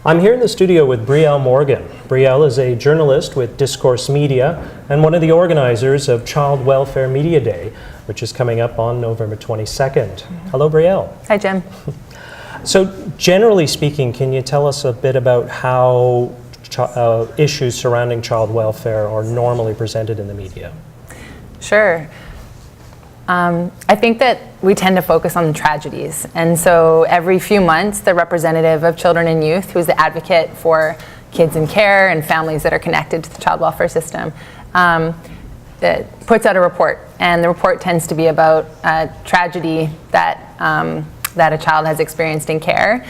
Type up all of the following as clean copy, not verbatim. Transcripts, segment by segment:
I'm here in the studio with Brielle Morgan. Brielle is a journalist with Discourse Media and one of the organizers of Child Welfare Media Day, which is coming up on November 22nd. Hello, Brielle. Hi, Jim. So, generally speaking, can you tell us a bit about how issues surrounding child welfare are normally presented in the media? Sure. I think that we tend to focus on the tragedies. And so every few months, the representative of children and youth, who's the advocate for kids in care and families that are connected to the child welfare system, that puts out a report. And the report tends to be about a tragedy that a child has experienced in care.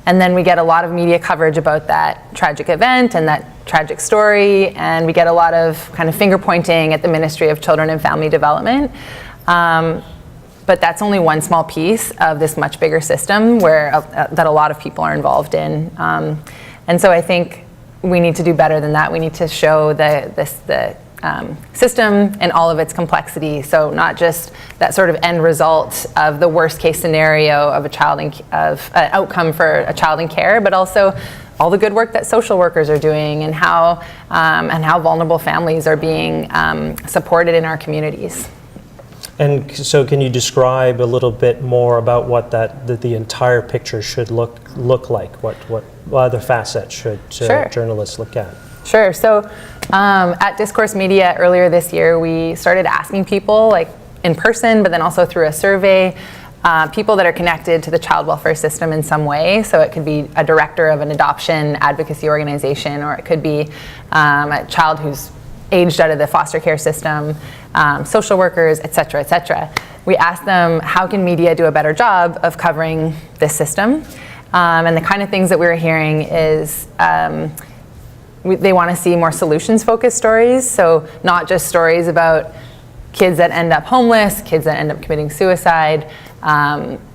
And then we get a lot of media coverage about that tragic event and that tragic story. And we get a lot of kind of finger pointing at the Ministry of Children and Family Development. But that's only one small piece of this much bigger system where that a lot of people are involved in. And so I think we need to do better than that. We need to show the system and all of its complexity. So not just that sort of end result of the worst case scenario of an outcome for a child in care, but also all the good work that social workers are doing and how vulnerable families are being supported in our communities. And so can you describe a little bit more about what the entire picture should look like? What other facets should journalists look at? Sure. So at Discourse Media earlier this year, we started asking people, like in person, but then also through a survey, people that are connected to the child welfare system in some way. So it could be a director of an adoption advocacy organization, or it could be a child who's aged out of the foster care system, social workers, et cetera, et cetera. We asked them, how can media do a better job of covering this system? And the kind of things that we were hearing is they want to see more solutions-focused stories, so not just stories about kids that end up homeless, kids that end up committing suicide,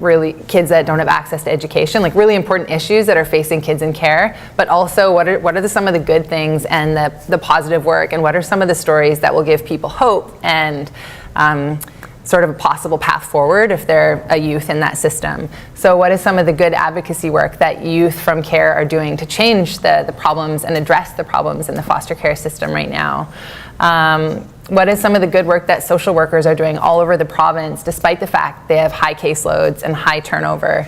really kids that don't have access to education, like really important issues that are facing kids in care, but also what are some of the good things and the positive work, and what are some of the stories that will give people hope and sort of a possible path forward if they're a youth in that system. So what is some of the good advocacy work that youth from care are doing to change the problems and address the problems in the foster care system right now? What is some of the good work that social workers are doing all over the province, despite the fact they have high caseloads and high turnover?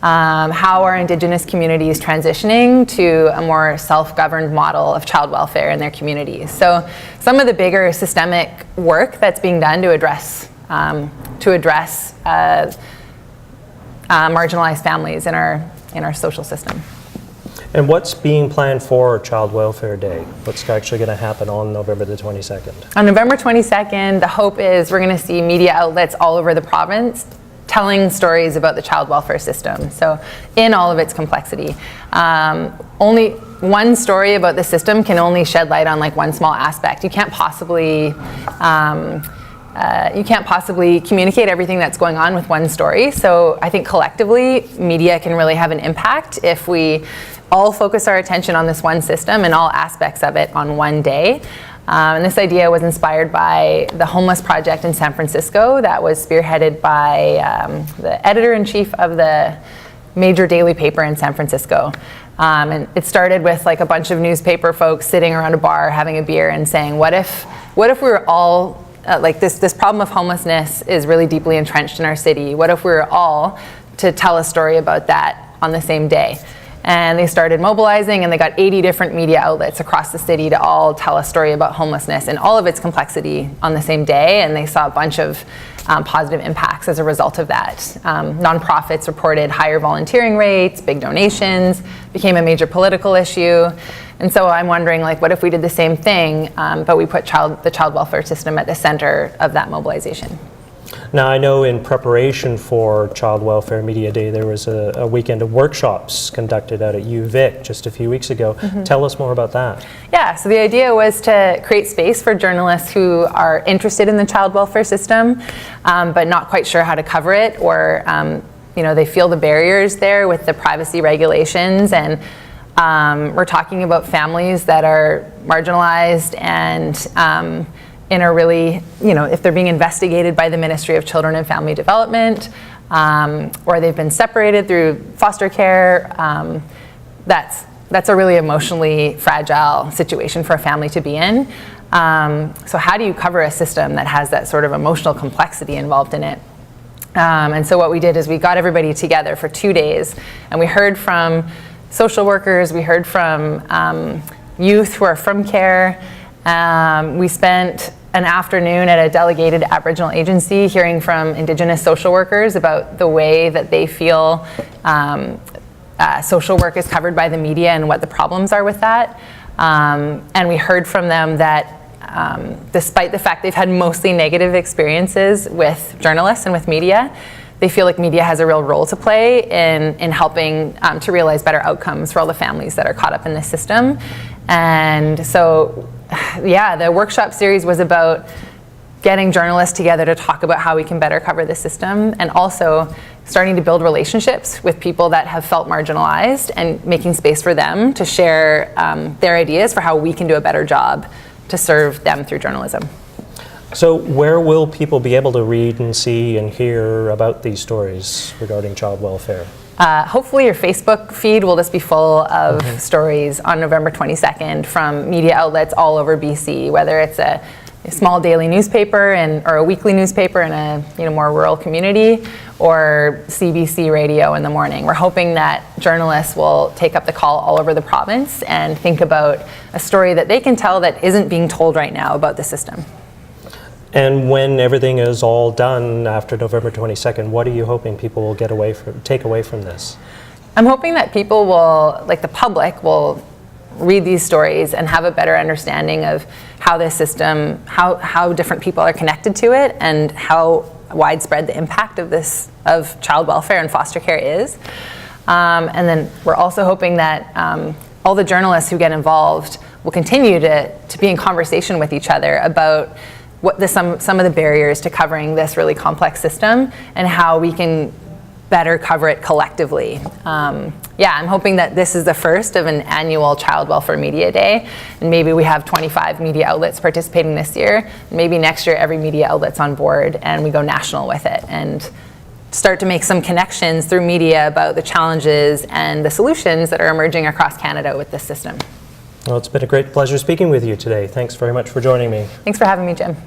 How are Indigenous communities transitioning to a more self-governed model of child welfare in their communities? So some of the bigger systemic work that's being done to address marginalized families in our social system. And what's being planned for Child Welfare Day? What's actually going to happen on November the 22nd? On November 22nd, the hope is we're going to see media outlets all over the province telling stories about the child welfare system, so in all of its complexity. Only one story about the system can only shed light on like one small aspect. You can't possibly communicate everything that's going on with one story. So I think collectively, media can really have an impact if we all focus our attention on this one system and all aspects of it on one day. And this idea was inspired by the homeless project in San Francisco that was spearheaded by the editor-in-chief of the major daily paper in San Francisco. And it started with like a bunch of newspaper folks sitting around a bar having a beer and saying, what if we were all like this problem of homelessness is really deeply entrenched in our city. What if we were all to tell a story about that on the same day? And they started mobilizing, and they got 80 different media outlets across the city to all tell a story about homelessness and all of its complexity on the same day. And they saw a bunch of positive impacts as a result of that. Nonprofits reported higher volunteering rates, big donations, became a major political issue. And so I'm wondering, like, what if we did the same thing, but we put the child welfare system at the center of that mobilization? Now, I know in preparation for Child Welfare Media Day, there was a weekend of workshops conducted out at UVic just a few weeks ago. Mm-hmm. Tell us more about that. Yeah, so the idea was to create space for journalists who are interested in the child welfare system, but not quite sure how to cover it, or they feel the barriers there with the privacy regulations. And we're talking about families that are marginalized and in a really, if they're being investigated by the Ministry of Children and Family Development, or they've been separated through foster care, that's that's a really emotionally fragile situation for a family to be in. So how do you cover a system that has that sort of emotional complexity involved in it? And so what we did is we got everybody together for 2 days, and we heard from social workers, we heard from youth who are from CARE. We spent an afternoon at a delegated Aboriginal agency hearing from Indigenous social workers about the way that they feel social work is covered by the media and what the problems are with that. And we heard from them that despite the fact they've had mostly negative experiences with journalists and with media, they feel like media has a real role to play in helping to realize better outcomes for all the families that are caught up in this system. And so, yeah, the workshop series was about getting journalists together to talk about how we can better cover the system, and also starting to build relationships with people that have felt marginalized and making space for them to share their ideas for how we can do a better job to serve them through journalism. So where will people be able to read and see and hear about these stories regarding child welfare? Hopefully your Facebook feed will just be full of stories on November 22nd from media outlets all over BC, whether it's a small daily newspaper or a weekly newspaper in a more rural community, or CBC radio in the morning. We're hoping that journalists will take up the call all over the province and think about a story that they can tell that isn't being told right now about the system. And when everything is all done after November 22nd, what are you hoping people will take away from this? I'm hoping that people will, like the public, will read these stories and have a better understanding of how this system, how different people are connected to it, and how widespread the impact of child welfare and foster care is. And then we're also hoping that all the journalists who get involved will continue to be in conversation with each other about some of the barriers to covering this really complex system and how we can better cover it collectively. I'm hoping that this is the first of an annual Child Welfare Media Day, and maybe we have 25 media outlets participating this year. Maybe next year every media outlet's on board and we go national with it and start to make some connections through media about the challenges and the solutions that are emerging across Canada with this system. Well, it's been a great pleasure speaking with you today. Thanks very much for joining me. Thanks for having me, Jim.